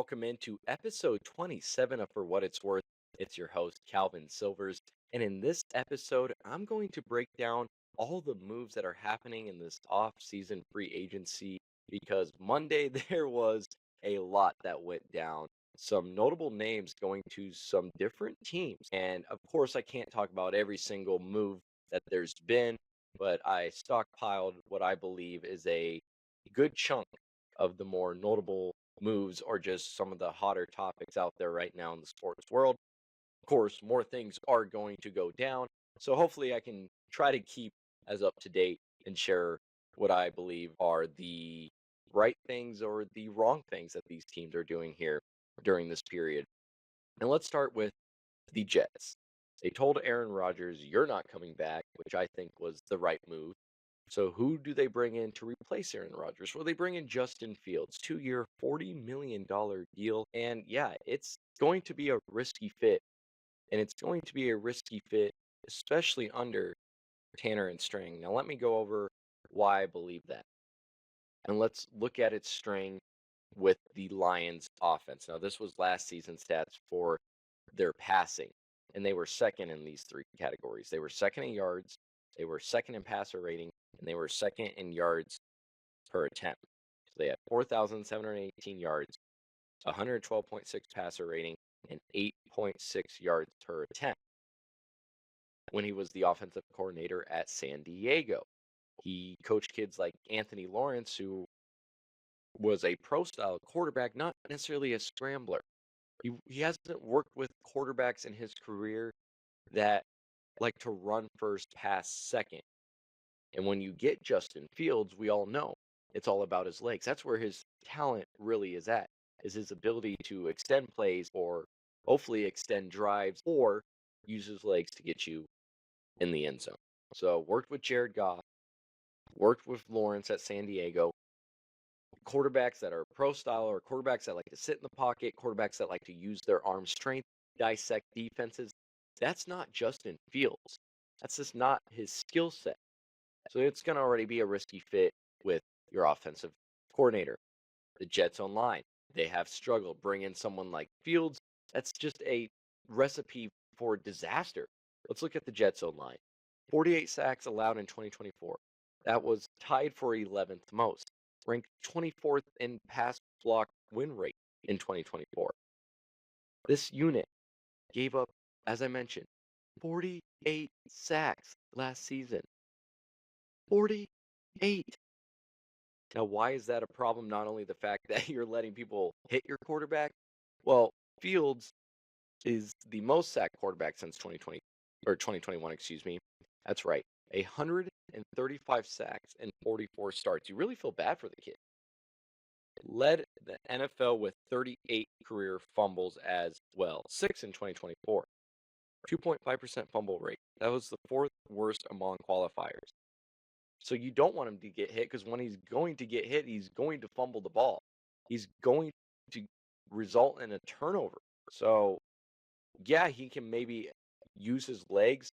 welcome into episode 27 of For What It's Worth. It's your host, Calvin Silvers. And in this episode, I'm going to break down all the moves that are happening in this off-season free agency because Monday there was a lot that went down. Some notable names going to some different teams. And of course, I can't talk about every single move that there's been, but I stockpiled what I believe is a good chunk of the more notable moves or just some of the hotter topics out there right now in the sports world. Of course, more things are going to go down. So hopefully I can try to keep as up to date and share what I believe are the right things or the wrong things that these teams are doing here during this period. And let's start with the Jets. They told Aaron Rodgers, "You're not coming back," which I think was the right move. So who do they bring in to replace Aaron Rodgers? Well, they bring in Justin Fields, 2-year, $40 million deal. And yeah, it's going to be a risky fit. And it's going to be a risky fit, especially under Tanner and String. Now, let me go over why I believe that. And let's look at its string with the Lions offense. Now, this was last season's stats for their passing, and they were second in these three categories. They were second in yards, they were second in passer rating, and they were second in yards per attempt. So they had 4,718 yards, 112.6 passer rating, and 8.6 yards per attempt when he was the offensive coordinator at San Diego. He coached kids like Anthony Lawrence, who was a pro style quarterback, not necessarily a scrambler. He hasn't worked with quarterbacks in his career that like to run first, pass second. And when you get Justin Fields, we all know it's all about his legs. That's where his talent really is his ability to extend plays or hopefully extend drives or use his legs to get you in the end zone. So worked with Jared Goff, worked with Lawrence at San Diego, quarterbacks that are pro style or quarterbacks that like to sit in the pocket, quarterbacks that like to use their arm strength, dissect defenses. That's not Justin Fields. That's just not his skill set. So it's going to already be a risky fit with your offensive coordinator. The Jets online, they have struggled. Bring in someone like Fields. That's just a recipe for disaster. Let's look at the Jets online. 48 sacks allowed in 2024. That was tied for 11th most. Ranked 24th in pass block win rate in 2024. This unit gave up, as I mentioned, 48 sacks last season. 48. Now, why is that a problem? Not only the fact that you're letting people hit your quarterback. Well, Fields is the most sacked quarterback since 2020 or 2021, excuse me. That's right. 135 sacks and 44 starts. You really feel bad for the kid. Led the NFL with 38 career fumbles as well, 6 in 2024. 2.5% fumble rate. That was the fourth worst among qualifiers. So you don't want him to get hit because when he's going to get hit, he's going to fumble the ball. He's going to result in a turnover. So, yeah, he can maybe use his legs.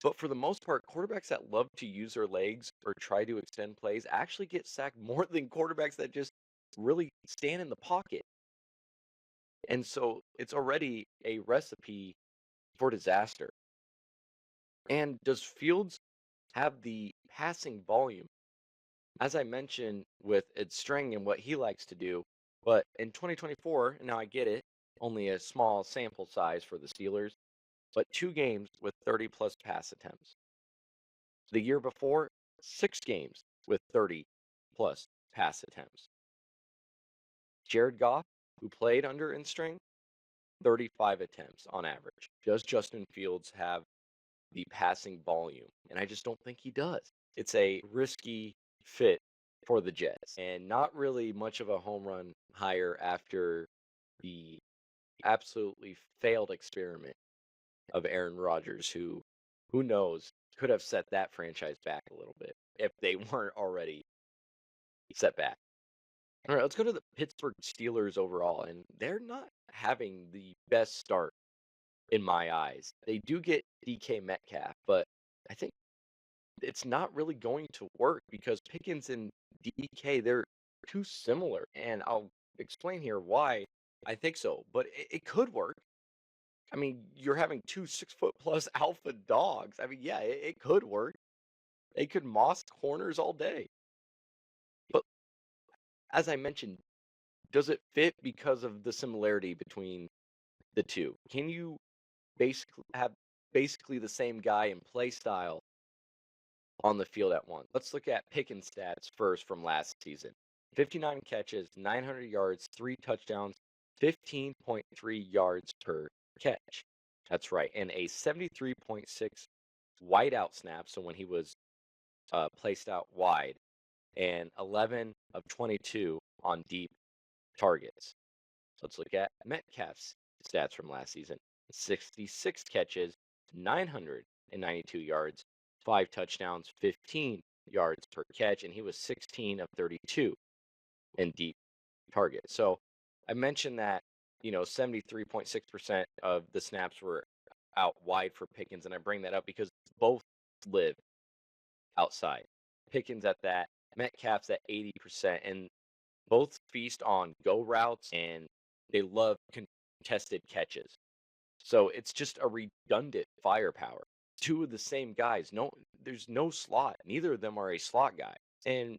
But for the most part, quarterbacks that love to use their legs or try to extend plays actually get sacked more than quarterbacks that just really stand in the pocket. And so it's already a recipe for disaster. And does Fields have the passing volume? As I mentioned with Ed String and what he likes to do, but in 2024, now I get it, only a small sample size for the Steelers, but 2 games with 30 plus pass attempts. The year before, 6 games with 30 plus pass attempts. Jared Goff, who played under Ed String, 35 attempts on average. Does Justin Fields have the passing volume? And I just don't think he does. It's a risky fit for the Jets and not really much of a home run hire after the absolutely failed experiment of Aaron Rodgers, who knows, could have set that franchise back a little bit if they weren't already set back. All right, let's go to the Pittsburgh Steelers overall, and they're not having the best start in my eyes. They do get DK Metcalf, but I think it's not really going to work because Pickens and DK, they're too similar. And I'll explain here why I think so, but it could work. I mean, you're having two 6 foot plus alpha dogs. I mean, yeah, it could work. They could moss corners all day. But as I mentioned, does it fit because of the similarity between the two? Can you basically have basically the same guy and play style on the field at once? Let's look at Pickens' stats first from last season. 59 catches, 900 yards, 3 touchdowns, 15.3 yards per catch. That's right. And a 73.6 wide out snap. So when he was placed out wide, and 11 of 22 on deep targets. Let's look at Metcalf's stats from last season: 66 catches, 992 yards, 5 touchdowns, 15 yards per catch, and he was 16 of 32 in deep targets. So I mentioned that, 73.6% of the snaps were out wide for Pickens, and I bring that up because both live outside. Pickens at that, Metcalf's at 80%, and both feast on go routes and they love contested catches. So it's just a redundant firepower. Two of the same guys. No, there's no slot. Neither of them are a slot guy. And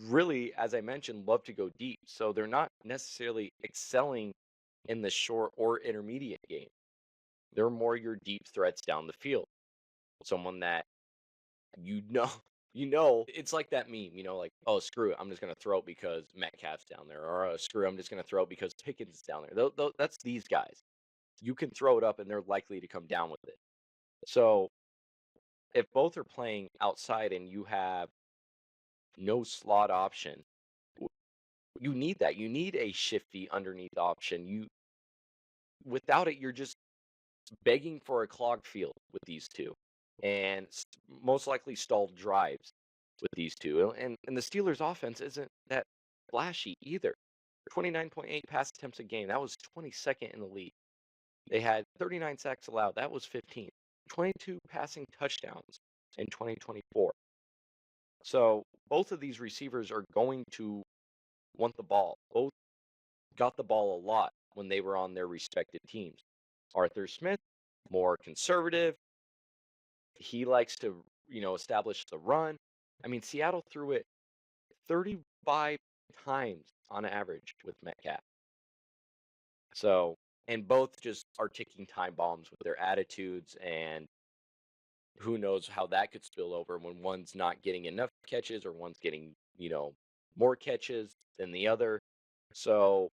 really, as I mentioned, love to go deep. So they're not necessarily excelling in the short or intermediate game. They're more your deep threats down the field. Someone that you know it's like that meme, like, oh, screw it, I'm just going to throw it because Metcalf's down there, or screw it, I'm just going to throw it because Pickens is down there. That's these guys. You can throw it up and they're likely to come down with it. So if both are playing outside and you have no slot option, you need that. You need a shifty underneath option. Without it, you're just begging for a clogged field with these two, and most likely stalled drives with these two. And the Steelers' offense isn't that flashy either. 29.8 pass attempts a game. That was 22nd in the league. They had 39 sacks allowed. That was 15th. 22 passing touchdowns in 2024. So both of these receivers are going to want the ball. Both got the ball a lot when they were on their respective teams. Arthur Smith, more conservative. He likes to, establish the run. I mean, Seattle threw it 35 times on average with Metcalf. So, and both just are ticking time bombs with their attitudes, and who knows how that could spill over when one's not getting enough catches or one's getting, more catches than the other. So,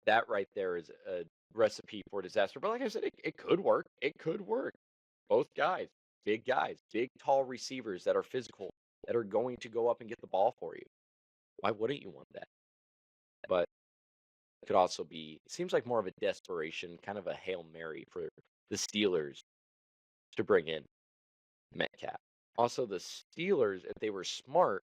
that right there is a recipe for disaster. But like I said, it could work. It could work. Both guys, big, tall receivers that are physical, that are going to go up and get the ball for you. Why wouldn't you want that? But it could also be, it seems like more of a desperation, kind of a Hail Mary for the Steelers to bring in Metcalf. Also, the Steelers, if they were smart,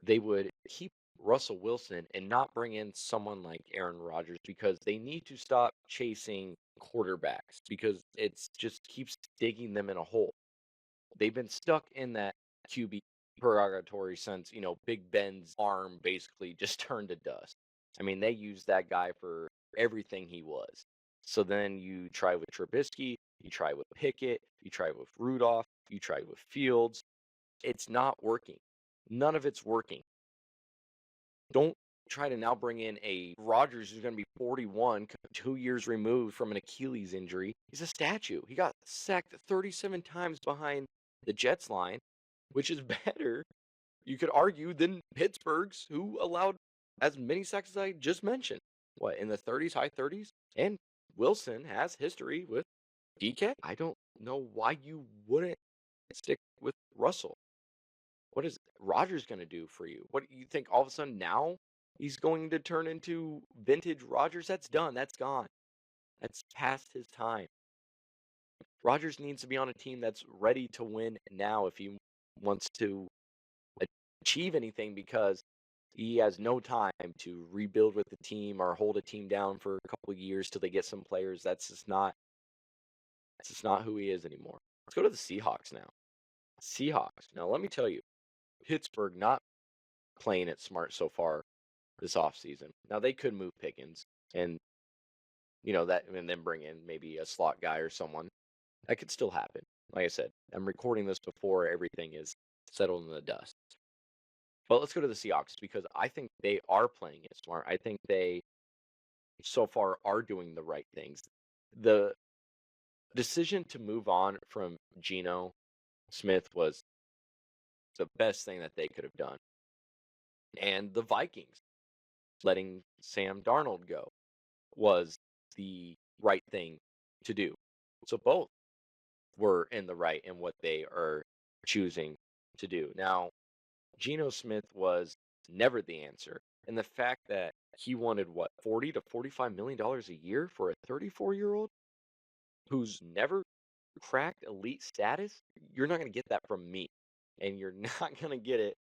they would keep Russell Wilson and not bring in someone like Aaron Rodgers, because they need to stop chasing quarterbacks because it's just keeps digging them in a hole. They've been stuck in that QB purgatory since, Big Ben's arm basically just turned to dust. I mean, they used that guy for everything he was. So then you try with Trubisky, you try with Pickett, you try with Rudolph, you try with Fields. It's not working. None of it's working. Don't try to now bring in a Rodgers who's going to be 41, 2 years removed from an Achilles injury. He's a statue. He got sacked 37 times behind the Jets line, which is better, you could argue, than Pittsburgh's, who allowed as many sacks as I just mentioned. What, in the 30s, high 30s? And Wilson has history with DK. I don't know why you wouldn't stick with Russell. What is Rodgers going to do for you? What do you think all of a sudden now he's going to turn into vintage Rodgers? That's done. That's gone. That's past his time. Rodgers needs to be on a team that's ready to win now if he wants to achieve anything, because he has no time to rebuild with the team or hold a team down for a couple of years till they get some players. That's just not who he is anymore. Let's go to the Seahawks now. Seahawks. Now let me tell you, Pittsburgh not playing it smart so far. this offseason. Now they could move Pickens and that and then bring in maybe a slot guy or someone. That could still happen. Like I said, I'm recording this before everything is settled in the dust. But let's go to the Seahawks because I think they are playing it smart. I think they so far are doing the right things. The decision to move on from Geno Smith was the best thing that they could have done. And the Vikings letting Sam Darnold go was the right thing to do. So both were in the right in what they are choosing to do. Now, Geno Smith was never the answer. And the fact that he wanted what, 40 to 45 million dollars a year for a 34-year-old who's never cracked elite status, you're not going to get that from me. And you're not going to get it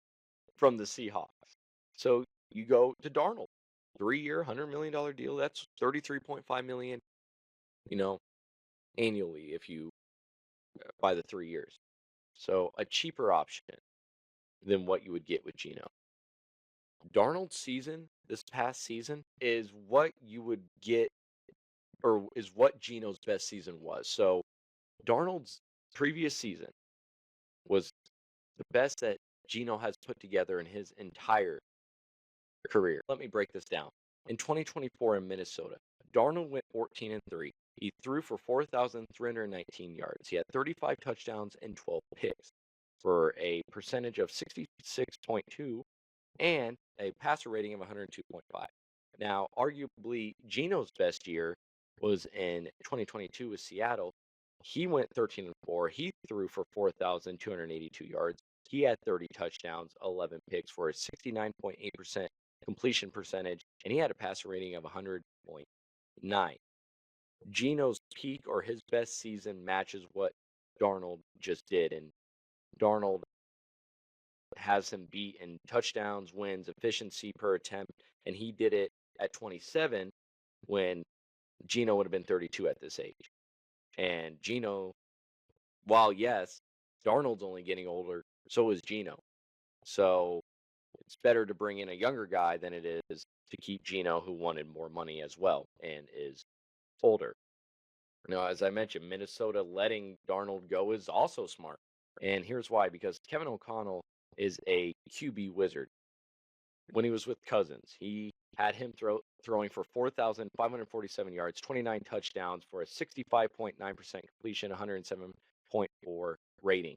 from the Seahawks. So you go to Darnold, 3-year, $100 million deal. That's 33.5 million, you know, annually if you by the 3 years. So a cheaper option than what you would get with Geno. Darnold's season, this past season, is what you would get, or is what Geno's best season was. So Darnold's previous season was the best that Geno has put together in his entire career. Let me break this down. In 2024 in Minnesota, Darnold went 14-3. He threw for 4,319 yards. He had 35 touchdowns and 12 picks for a percentage of 66.2 and a passer rating of 102.5. Now, arguably, Geno's best year was in 2022 with Seattle. He went 13-4. He threw for 4,282 yards. He had 30 touchdowns, 11 picks for a 69.8% completion percentage, and he had a passer rating of 100.9. Geno's peak or his best season matches what Darnold just did, and Darnold has him beat in touchdowns, wins, efficiency per attempt, and he did it at 27 when Geno would have been 32 at this age. And Geno, while yes, Darnold's only getting older, so is Geno. So it's better to bring in a younger guy than it is to keep Geno, who wanted more money as well and is older. Now, as I mentioned, Minnesota letting Darnold go is also smart. And here's why, because Kevin O'Connell is a QB wizard. When he was with Cousins, he had him throwing for 4,547 yards, 29 touchdowns for a 65.9% completion, 107.4 rating.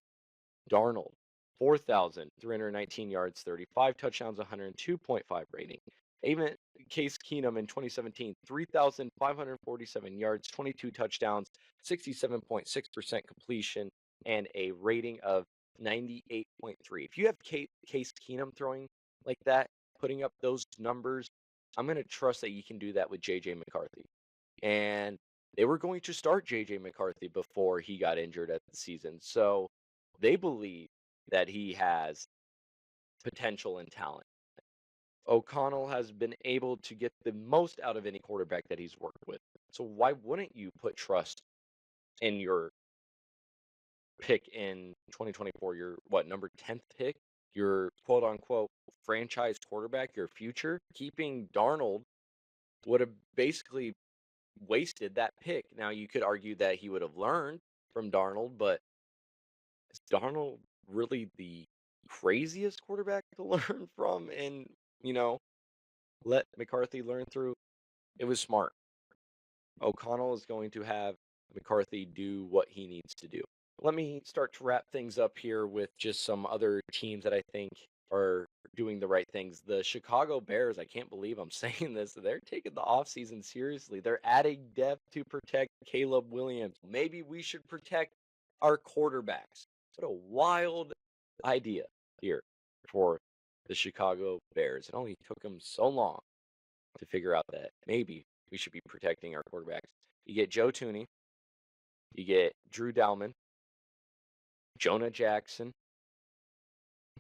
Darnold, 4,319 yards, 35 touchdowns, 102.5 rating. Even Case Keenum in 2017, 3,547 yards, 22 touchdowns, 67.6% completion, and a rating of 98.3. If you have Case Keenum throwing like that, putting up those numbers, I'm going to trust that you can do that with J.J. McCarthy. And they were going to start J.J. McCarthy before he got injured at the season. So they believe that he has potential and talent. O'Connell has been able to get the most out of any quarterback that he's worked with. So why wouldn't you put trust in your pick in 2024, your number 10th pick, your quote unquote franchise quarterback, your future? Keeping Darnold would have basically wasted that pick. Now you could argue that he would have learned from Darnold, but is Darnold really the craziest quarterback to learn from and, let McCarthy learn through? It was smart. O'Connell is going to have McCarthy do what he needs to do. Let me start to wrap things up here with just some other teams that I think are doing the right things. The Chicago Bears, I can't believe I'm saying this, they're taking the offseason seriously. They're adding depth to protect Caleb Williams. Maybe we should protect our quarterbacks. What a wild idea here for the Chicago Bears. It only took them so long to figure out that maybe we should be protecting our quarterbacks. You get Joe Tooney, you get Drew Dalman, Jonah Jackson.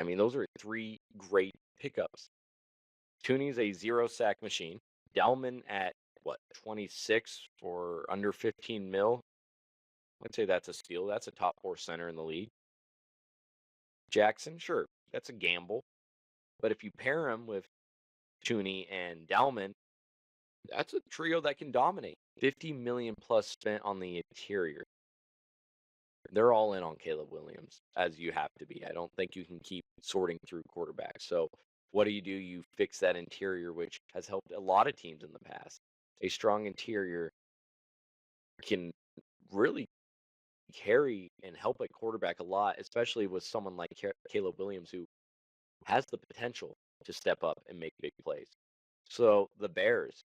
I mean, those are 3 great pickups. Tooney's a 0-sack machine. Dalman at, 26 for under 15 mil? I'd say that's a steal. That's a top 4 center in the league. Jackson, sure, that's a gamble. But if you pair him with Tooney, and Dalman, that's a trio that can dominate. 50 million plus spent on the interior. They're all in on Caleb Williams, as you have to be. I don't think you can keep sorting through quarterbacks. So what do? You fix that interior, which has helped a lot of teams in the past. A strong interior can really carry and help a quarterback a lot, especially with someone like Caleb Williams, who has the potential to step up and make big plays. So the Bears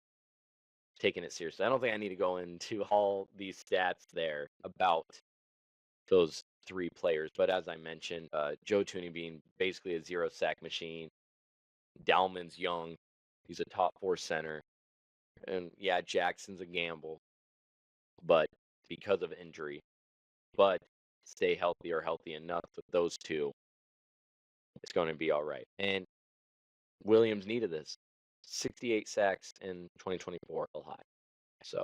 taking it seriously. I don't think I need to go into all these stats there about those three players, but as I mentioned, Joe Tooney being basically a zero sack machine. Dalman's young. He's a top 4 center. And yeah, Jackson's a gamble, but because of injury. But stay healthy or healthy enough with those two, it's going to be all right. And Williams needed this. 68 sacks in 2024, a high. So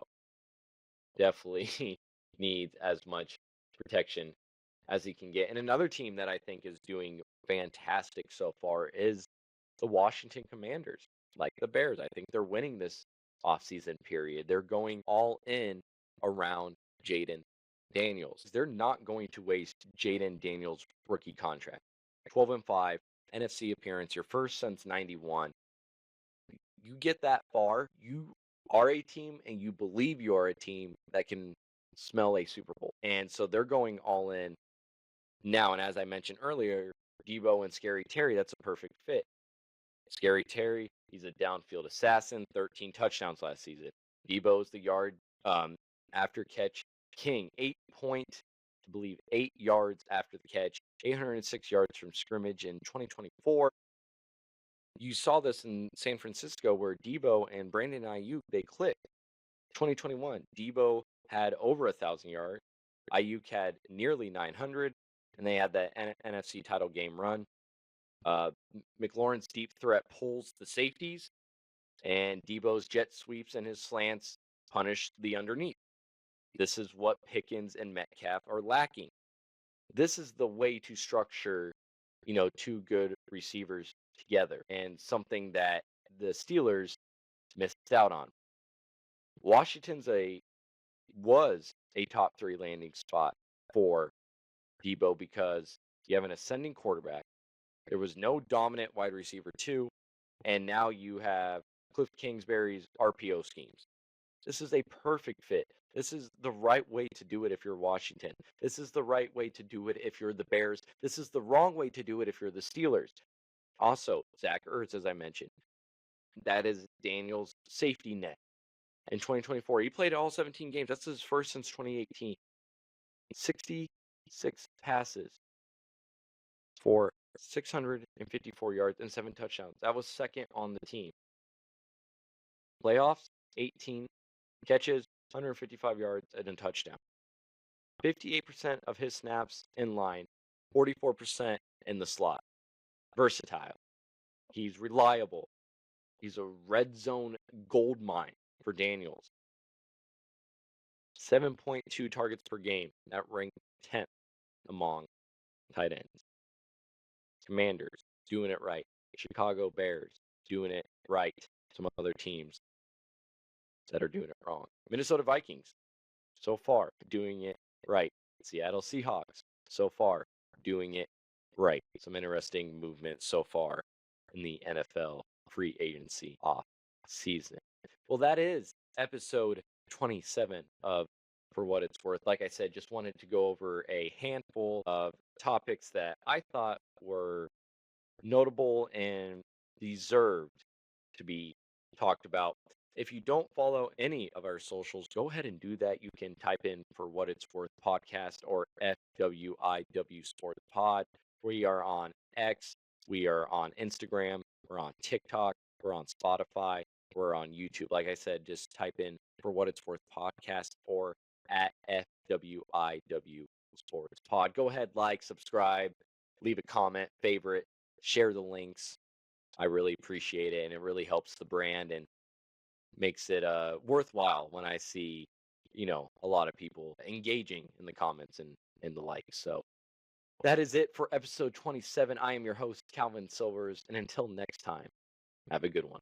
definitely needs as much protection as he can get. And another team that I think is doing fantastic so far is the Washington Commanders, like the Bears. I think they're winning this offseason period. They're going all in around Jaden Daniels. They're not going to waste Jaden Daniels' rookie contract. 12-5, NFC appearance, your first since 91. You get that far, you are a team and you believe you are a team that can smell a Super Bowl. And so they're going all in now. And as I mentioned earlier, Debo and Scary Terry, that's a perfect fit. Scary Terry, he's a downfield assassin, 13 touchdowns last season. Debo's the yard after catch king, 8 yards after the catch, 806 yards from scrimmage in 2024. You saw this in San Francisco where Debo and Brandon Ayuk, they clicked. 2021, Debo had over 1,000 yards. Ayuk had nearly 900, and they had that NFC title game run. McLaurin's deep threat pulls the safeties, and Debo's jet sweeps and his slants punish the underneath. This is what Pickens and Metcalf are lacking. This is the way to structure, two good receivers together, and something that the Steelers missed out on. Washington's was a top 3 landing spot for Debo because you have an ascending quarterback. There was no dominant wide receiver 2, and now you have Cliff Kingsbury's RPO schemes. This is a perfect fit. This is the right way to do it if you're Washington. This is the right way to do it if you're the Bears. This is the wrong way to do it if you're the Steelers. Also, Zach Ertz, as I mentioned, that is Daniel's safety net. In 2024, he played all 17 games. That's his first since 2018. 66 passes for 654 yards and 7 touchdowns. That was second on the team. Playoffs, 18 catches, 155 yards, and a touchdown. 58% of his snaps in line, 44% in the slot. Versatile. He's reliable. He's a red zone gold mine for Daniels. 7.2 targets per game. That ranked 10th among tight ends. Commanders, doing it right. Chicago Bears, doing it right. Some other teams that are doing it wrong. Minnesota Vikings, so far, doing it right. Seattle Seahawks, so far, doing it right. Some interesting movement so far in the NFL free agency off season. Well, that is episode 27 of For What It's Worth. Like I said, just wanted to go over a handful of topics that I thought were notable and deserved to be talked about. If you don't follow any of our socials, go ahead and do that. You can type in For What It's Worth podcast or FWIW Sports Pod. We are on X, we are on Instagram, we're on TikTok, we're on Spotify, we're on YouTube. Like I said, just type in For What It's Worth podcast or at FWIW Sports Pod. Go ahead, like, subscribe, leave a comment, favorite, share the links. I really appreciate it, and it really helps the brand and makes it worthwhile when I see, a lot of people engaging in the comments and the likes. So that is it for episode 27. I am your host, Calvin Silvers, and until next time, have a good one.